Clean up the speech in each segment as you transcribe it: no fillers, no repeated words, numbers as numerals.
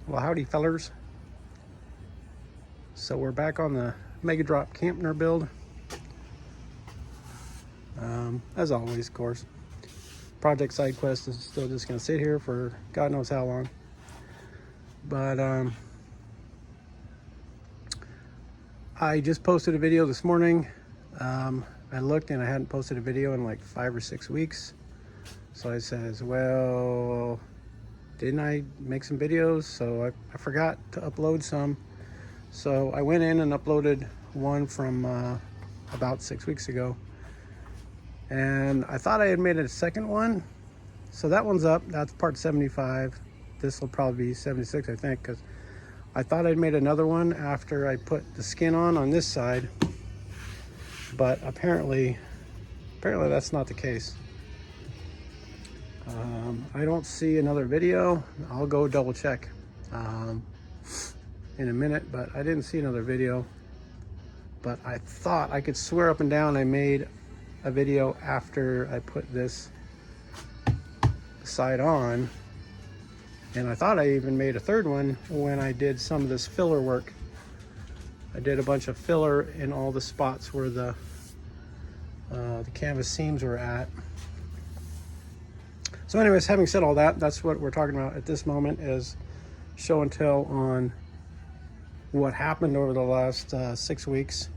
Well, howdy fellers. So we're back on the LimoDrop camper build. As always, of course. Project Side Quest is still just going to sit here for God knows how long. But I just posted a video this morning. I looked and I hadn't posted a video in like 5 or 6 weeks. So I says, well, didn't I make some videos? So I forgot to upload some. So I went in and uploaded one from about 6 weeks ago. And I thought I had made a second one. So that one's up. That's part 75. This will probably be 76, I think, because I thought I'd made another one after I put the skin on this side. But apparently that's not the case. I don't see another video. I'll go double check in a minute, but I didn't see another video. But I thought, I could swear up and down I made a video after I put this side on, and I thought I even made a third one when I did some of this filler work. I did a bunch of filler in all the spots where the canvas seams were at. So anyways, having said all that, that's what we're talking about at this moment, is show and tell on what happened over the last 6 weeks.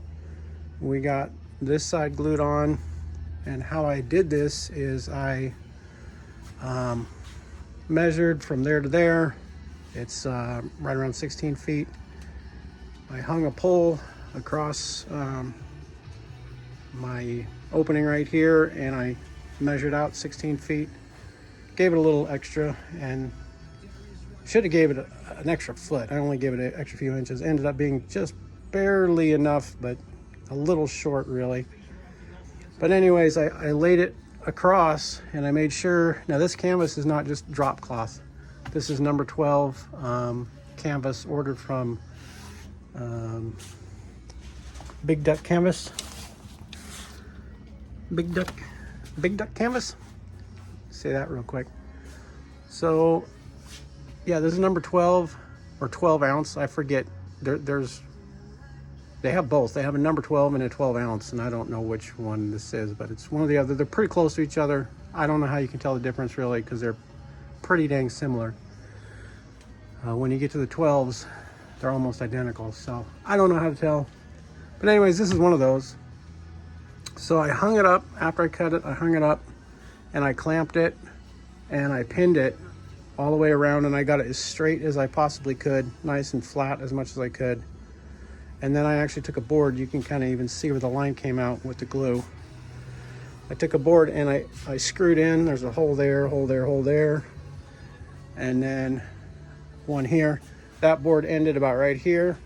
We got this side glued on, and how I did this is I measured from there to there. It's right around 16 feet. I hung a pole across my opening right here, and I measured out 16 feet. Gave it a little extra, and should have gave it an extra foot. I only gave it an extra few inches. Ended up being just barely enough, but a little short really. But anyways, I laid it across, and I made sure. Now this canvas is not just drop cloth. This is number 12 canvas ordered from Big Duck Canvas. Big Duck Canvas. Say that real quick. So yeah, this is number 12 or 12 ounce. I forget. They have both. They have a number 12 and a 12 ounce, and I don't know which one this is, but it's one or the other. They're pretty close to each other. I don't know how you can tell the difference really, because they're pretty dang similar. When you get to the 12s, they're almost identical. So I don't know how to tell. But anyways, this is one of those. So I hung it up. After I cut it, I hung it up, and I clamped it, and I pinned it all the way around, and I got it as straight as I possibly could, nice and flat as much as I could. And then I actually took a board. You can kind of even see where the line came out with the glue. I took a board and I screwed in. There's a hole there, hole there, hole there, and then one here. That board ended about right here,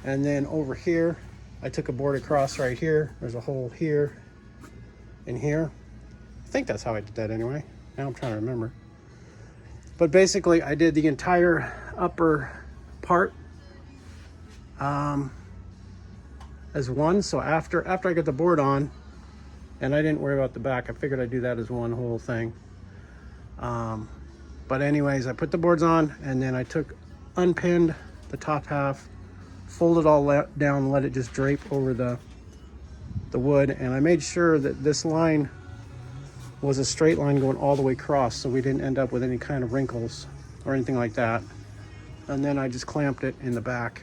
and then over here I took a board across right here. There's a hole here and here. I think that's how I did that anyway. Now I'm trying to remember. But basically I did the entire upper part as one. So after I got the board on, and I didn't worry about the back, I figured I'd do that as one whole thing. But anyways, I put the boards on, and then I unpinned the top half, folded all down, let it just drape over the wood, and I made sure that this line was a straight line going all the way across, so we didn't end up with any kind of wrinkles or anything like that. And then I just clamped it in the back.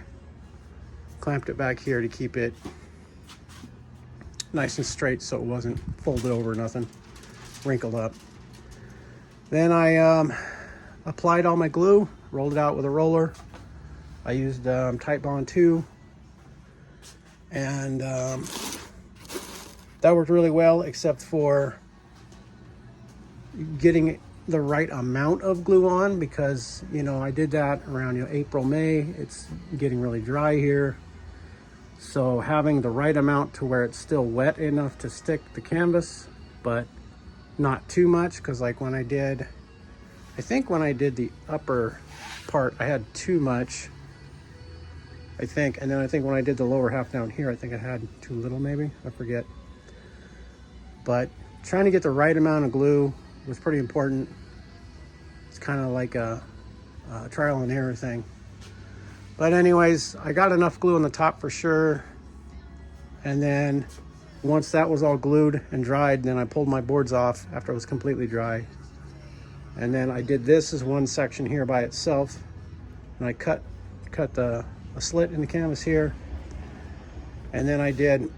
Clamped it back here to keep it nice and straight, so it wasn't folded over or nothing, wrinkled up. Then I applied all my glue, rolled it out with a roller. I used Titebond 2, and that worked really well, except for getting the right amount of glue on, because I did that around April, May. It's getting really dry here. So having the right amount to where it's still wet enough to stick the canvas, but not too much, because like I think when I did the upper part, I had too much, I think. And then I think when I did the lower half down here, I think I had too little maybe, I forget. But trying to get the right amount of glue was pretty important. It's kind of like a trial and error thing. But anyways, I got enough glue on the top for sure. And then once that was all glued and dried, then I pulled my boards off after it was completely dry. And then I did this as one section here by itself. And I cut a slit in the canvas here. And then I did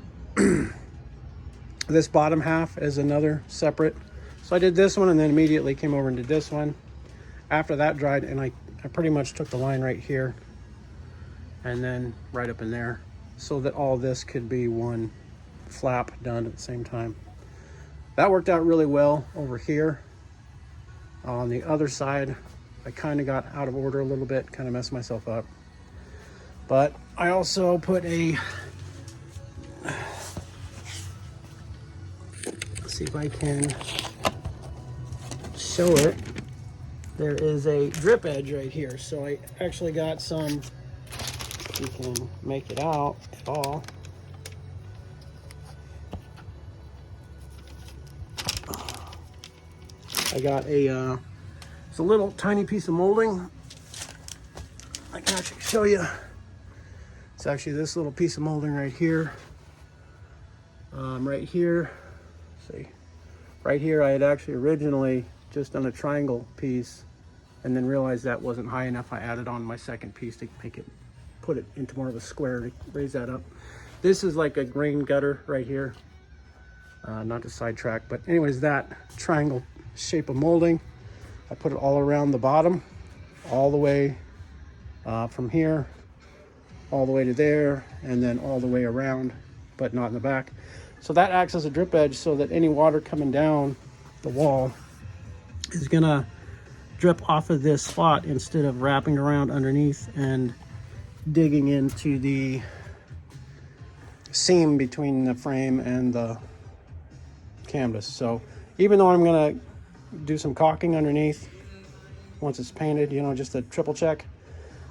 this bottom half as another separate. So I did this one and then immediately came over and did this one. After that dried, and I pretty much took the line right here and then right up in there so that all this could be one flap done at the same time. That worked out really well over here. On the other side, I kind of got out of order a little bit, kind of messed myself up. But I also put a, let's see if I can show it. There is a drip edge right here. So I actually got some, if you can make it out at all. I got a, it's a little tiny piece of molding. I can actually show you. It's actually this little piece of molding right here. Right here, see, right here I had actually originally just done a triangle piece and then realized that wasn't high enough. I added on my second piece to make it, put it into more of a square to raise that up. This is like a grain gutter right here. Not to sidetrack, but anyways, that triangle shape of molding, I put it all around the bottom, all the way from here, all the way to there, and then all the way around, but not in the back. So that acts as a drip edge so that any water coming down the wall is gonna drip off of this spot instead of wrapping around underneath and digging into the seam between the frame and the canvas. So even though I'm gonna do some caulking underneath once it's painted, you know, just a triple check,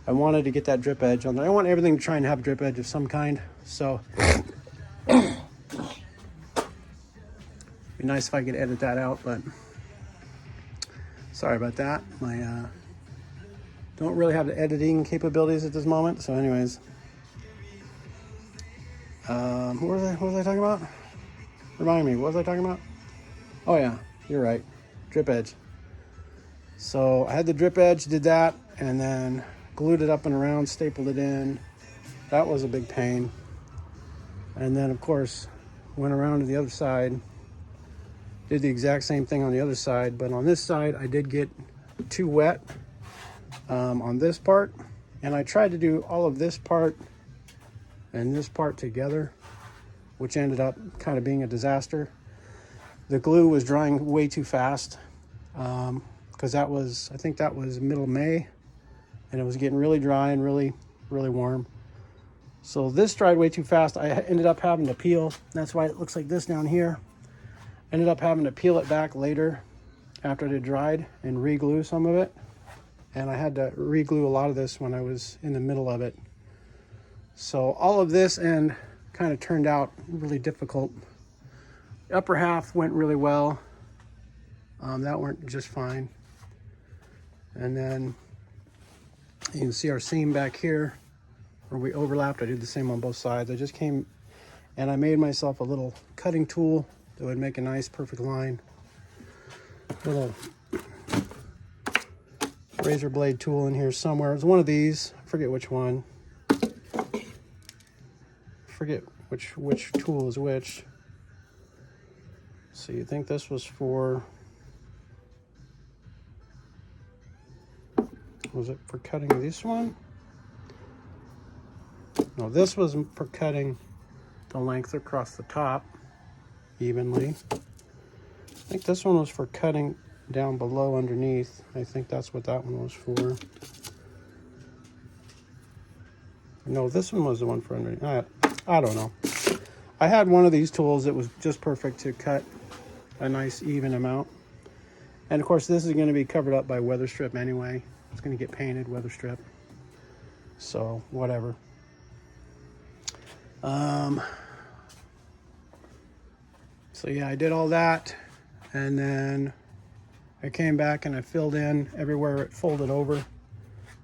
I wanted to get that drip edge on there. I want everything to try and have a drip edge of some kind. So it'd be nice if I could edit that out, but sorry about that. My don't really have the editing capabilities at this moment. So anyways, what was I talking about? Remind me, what was I talking about? Oh yeah, you're right, drip edge. So I had the drip edge, did that, and then glued it up and around, stapled it in. That was a big pain. And then of course went around to the other side, did the exact same thing on the other side, but on this side I did get too wet on this part, and I tried to do all of this part and this part together, which ended up kind of being a disaster. The glue was drying way too fast because that was, I think that was middle May, and it was getting really dry and really warm. So this dried way too fast. I ended up having to peel. That's why it looks like this down here. Ended up having to peel it back later after it had dried and re-glue some of it. And I had to re-glue a lot of this when I was in the middle of it. So all of this end kind of turned out really difficult. The upper half went really well. That went just fine. And then you can see our seam back here where we overlapped. I did the same on both sides. I just came and I made myself a little cutting tool that would make a nice perfect line. Little razor blade tool in here somewhere. It's one of these. I forget which one. Forget which tool is which. So you think this was for, was it for cutting this one? No, this was for cutting the length across the top evenly. I think this one was for cutting down below underneath. I think that's what that one was for. No, this one was the one for underneath. I don't know. I had one of these tools that was just perfect to cut a nice even amount. And of course this is going to be covered up by weather strip anyway. It's going to get painted weather strip. So whatever. So yeah, I did all that, and then I came back and I filled in everywhere it folded over.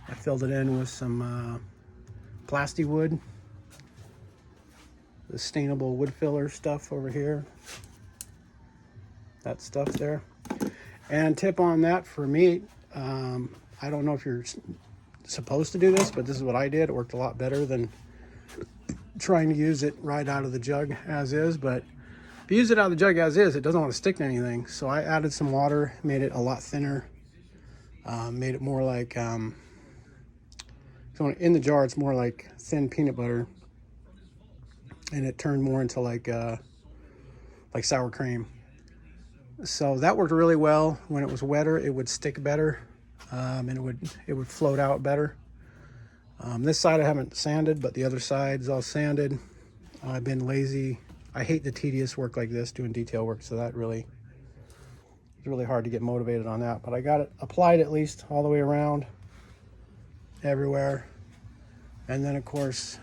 I filled it in with some plasti wood, the sustainable wood filler stuff over here. That stuff there. And tip on that for meat, I don't know if you're supposed to do this, but this is what I did. It worked a lot better than trying to use it right out of the jug as is. But if you use it out of the jug as is, it doesn't want to stick to anything. So I added some water, made it a lot thinner, made it more like, so in the jar it's more like thin peanut butter, and it turned more into like sour cream. So that worked really well. When it was wetter, it would stick better, and it would float out better. This side I haven't sanded, but the other side's all sanded. I've been lazy. I hate the tedious work like this, doing detail work, so that it's really hard to get motivated on that. But I got it applied at least all the way around, everywhere. And then of course,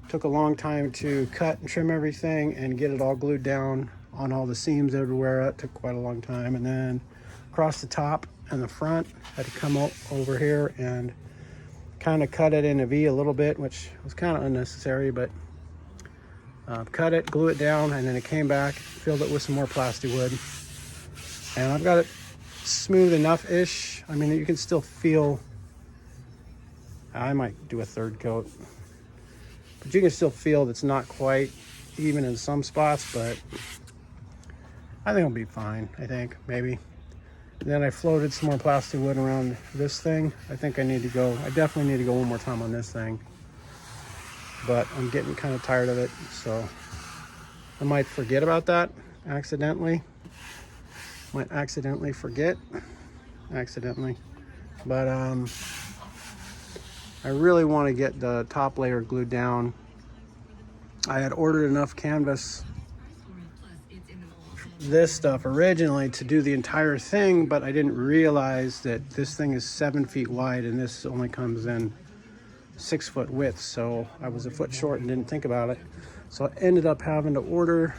took a long time to cut and trim everything and get it all glued down on all the seams everywhere. That took quite a long time. And then across the top and the front, had to come over here and kind of cut it in a V a little bit, which was kind of unnecessary, but cut it, glue it down, and then it came back, filled it with some more plasti wood. And I've got it smooth enough-ish. I mean, you can still feel, I might do a third coat, but you can still feel that it's not quite even in some spots, but I think it'll be fine, I think, maybe. And then I floated some more plasti wood around this thing. I think I definitely need to go one more time on this thing. But I'm getting kind of tired of it, so I might forget about that accidentally. Might accidentally forget. But I really want to get the top layer glued down. I had ordered enough canvas, this stuff originally, to do the entire thing, but I didn't realize that this thing is 7 feet wide and this only comes in 6 foot width, so I was a foot short and didn't think about it. So I ended up having to order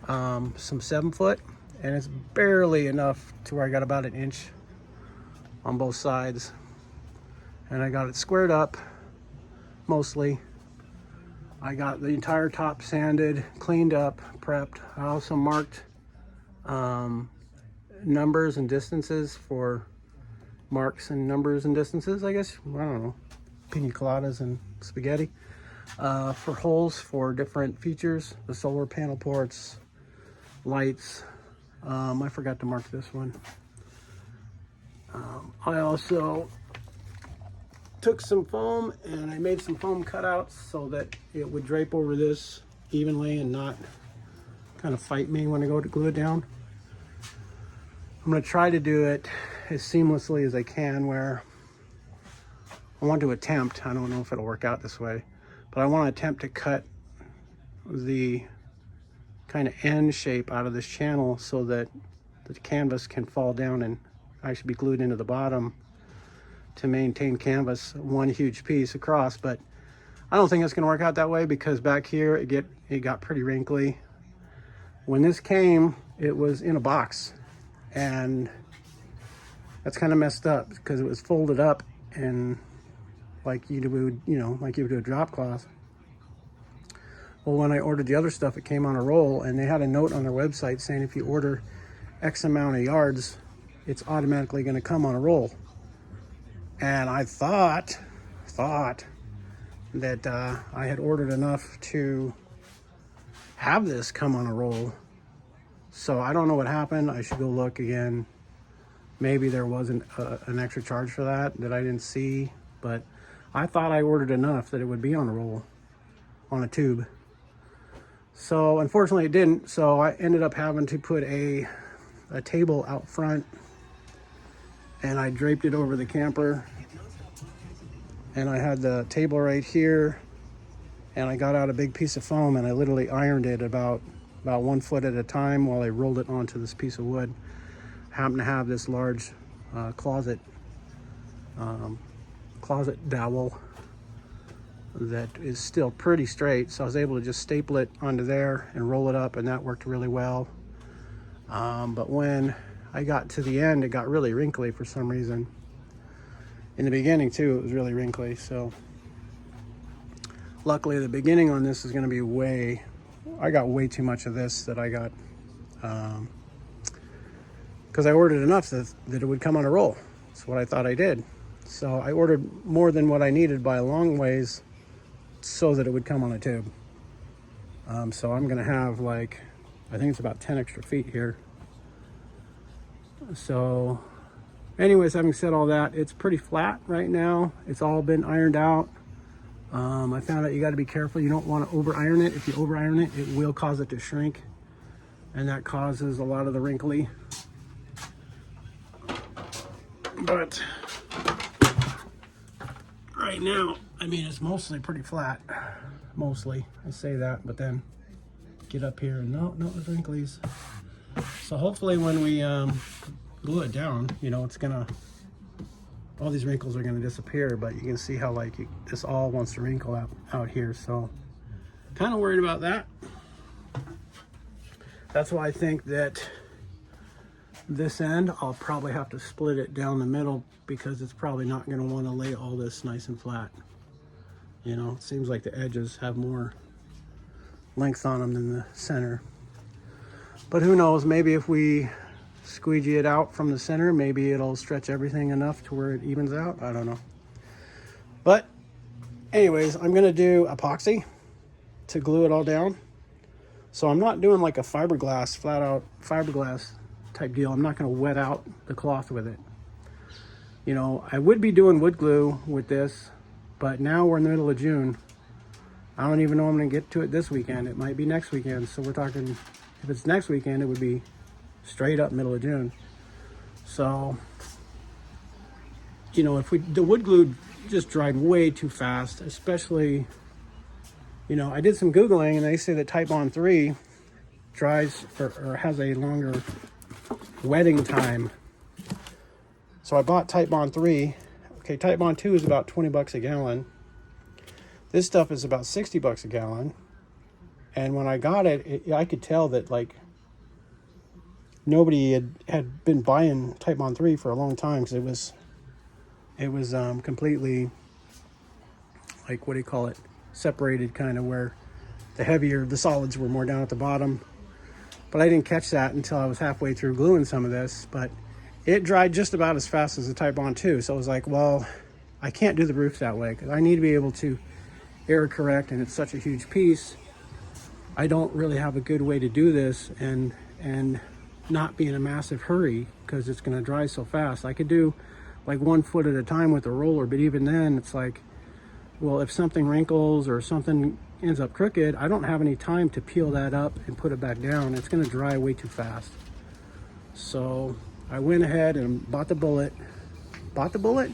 some 7 foot, and it's barely enough to where I got about 1 inch on both sides. And I got it squared up, mostly. I got the entire top sanded, cleaned up, prepped. I also marked numbers and distances for marks and numbers and distances, I guess. I don't know. Pina coladas and spaghetti. For holes for different features, the solar panel ports, lights. I forgot to mark this one. I also took some foam and I made some foam cutouts so that it would drape over this evenly and not kind of fight me when I go to glue it down. I'm going to try to do it as seamlessly as I can, where I want to attempt, I don't know if it'll work out this way, but I want to attempt to cut the kind of end shape out of this channel so that the canvas can fall down and actually be glued into the bottom to maintain canvas one huge piece across. But I don't think it's going to work out that way, because back here it got pretty wrinkly. When this came, it was in a box, and that's kind of messed up because it was folded up and like you would, like you would do a drop cloth. Well, when I ordered the other stuff, it came on a roll, and they had a note on their website saying if you order X amount of yards, it's automatically going to come on a roll. And I thought that I had ordered enough to have this come on a roll. So I don't know what happened. I should go look again. Maybe there wasn't an extra charge for that I didn't see, but I thought I ordered enough that it would be on a roll, on a tube. So unfortunately it didn't. So I ended up having to put a table out front, and I draped it over the camper, and I had the table right here, and I got out a big piece of foam and I literally ironed it about 1 foot at a time while I rolled it onto this piece of wood. Happened to have this large closet dowel that is still pretty straight, so I was able to just staple it onto there and roll it up, and that worked really well. But when I got to the end, it got really wrinkly for some reason. In the beginning too, it was really wrinkly. So luckily the beginning on this is going to be I got way too much of this that I got, because I ordered enough that it would come on a roll. That's what I thought I did. So I ordered more than what I needed by a long ways so that it would come on a tube. So I'm gonna have like, I think it's about 10 extra feet here. So anyways, having said all that, it's pretty flat right now. It's all been ironed out. I found out you got to be careful. You don't want to over iron it. If you over iron it, it will cause it to shrink, and that causes a lot of the wrinkly. But right now, I mean, it's mostly pretty flat. Mostly, I say that, but then get up here and no, there's wrinklies. So hopefully when we glue it down, you know, all these wrinkles are gonna disappear, but you can see how like this all wants to wrinkle out here. So kind of worried about that. That's why I think that this end, I'll probably have to split it down the middle, because it's probably not gonna wanna lay all this nice and flat. You know, it seems like the edges have more length on them than the center. But who knows, maybe if we squeegee it out from the center, maybe it'll stretch everything enough to where it evens out. I don't know. But anyways, I'm gonna do epoxy to glue it all down. So I'm not doing like a fiberglass, flat out fiberglass type deal. I'm not gonna wet out the cloth with it. You know, I would be doing wood glue with this, but now we're in the middle of June. I don't even know I'm gonna get to it this weekend. It might be next weekend. So we're talking, if it's next weekend, it would be straight up middle of June. So, you know, the wood glue just dried way too fast, especially, you know, I did some Googling and they say that Type Bond 3 dries or has a longer wetting time. So I bought Type Bond 3. Okay, Type Bond 2 is about 20 bucks a gallon. This stuff is about 60 bucks a gallon. And when I got it, I could tell that like nobody had been buying Type Bond 3 for a long time, because it was completely, like, what do you call it, separated, kind of, where the solids were more down at the bottom. But I didn't catch that until I was halfway through gluing some of this. But it dried just about as fast as the Type Bond 2. So I was like, well, I can't do the roof that way, because I need to be able to air correct, and it's such a huge piece. I don't really have a good way to do this and not be in a massive hurry, because it's going to dry so fast. I could do like 1 foot at a time with a roller, but even then it's like, well, if something wrinkles or something ends up crooked, I don't have any time to peel that up and put it back down. It's going to dry way too fast. So I went ahead and bought the bullet. Bought the bullet?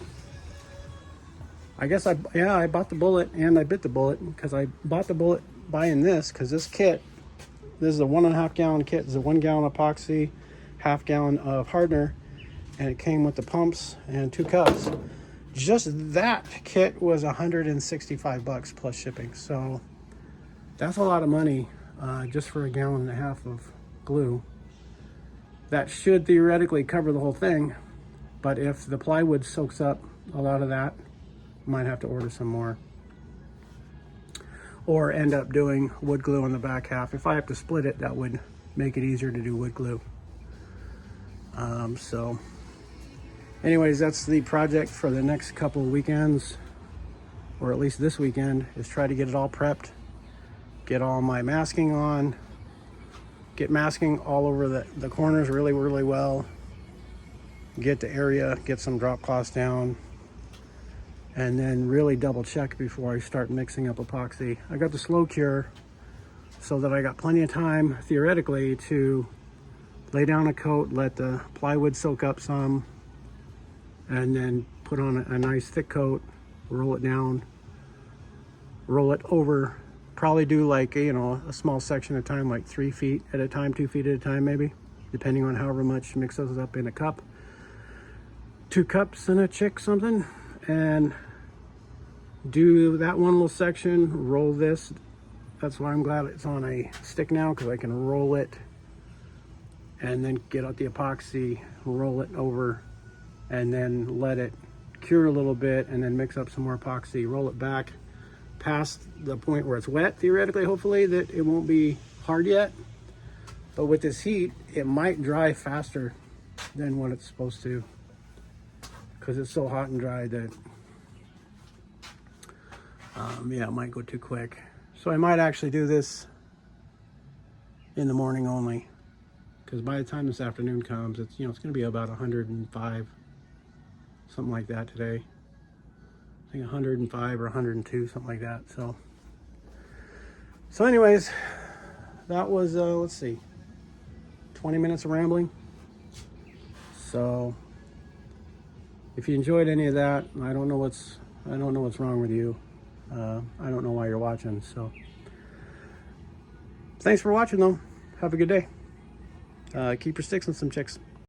I guess I bought the bullet, and I bit the bullet, because I bought the bullet buying this, because this kit, this is a 1.5 gallon kit. It's a 1 gallon epoxy, 1/2 gallon of hardener, and it came with the pumps and 2 cups. Just that kit was 165 bucks plus shipping. So that's a lot of money just for 1.5 gallons of glue. That should theoretically cover the whole thing, but if the plywood soaks up a lot of that, might have to order some more, or end up doing wood glue on the back half. If I have to split it, that would make it easier to do wood glue. So anyways, that's the project for the next couple of weekends, or at least this weekend, is try to get it all prepped, get all my masking on, get masking all over the corners really, really well, get the area, get some drop cloths down, and then really double check before I start mixing up epoxy. I got the slow cure so that I got plenty of time, theoretically, to lay down a coat, let the plywood soak up some, and then put on a nice thick coat, roll it down, roll it over, probably do like, you know, a small section at a time, like 3 feet at a time, 2 feet at a time maybe, depending on however much, mix those up in a cup. 2 cups and a chick something, and do that one little section, roll this. That's why I'm glad it's on a stick now, because I can roll it and then get out the epoxy, roll it over, and then let it cure a little bit, and then mix up some more epoxy, roll it back past the point where it's wet, theoretically, hopefully, that it won't be hard yet. But with this heat, it might dry faster than what it's supposed to, because it's so hot and dry that yeah, it might go too quick. So I might actually do this in the morning only, because by the time this afternoon comes, it's, you know, it's going to be about 105, something like that today. I think 105 or 102, something like that. So anyways, that was let's see, 20 minutes of rambling. So if you enjoyed any of that, I don't know what's wrong with you. I don't know why you're watching. So thanks for watching, though. Have a good day. Keep your sticks and some chicks.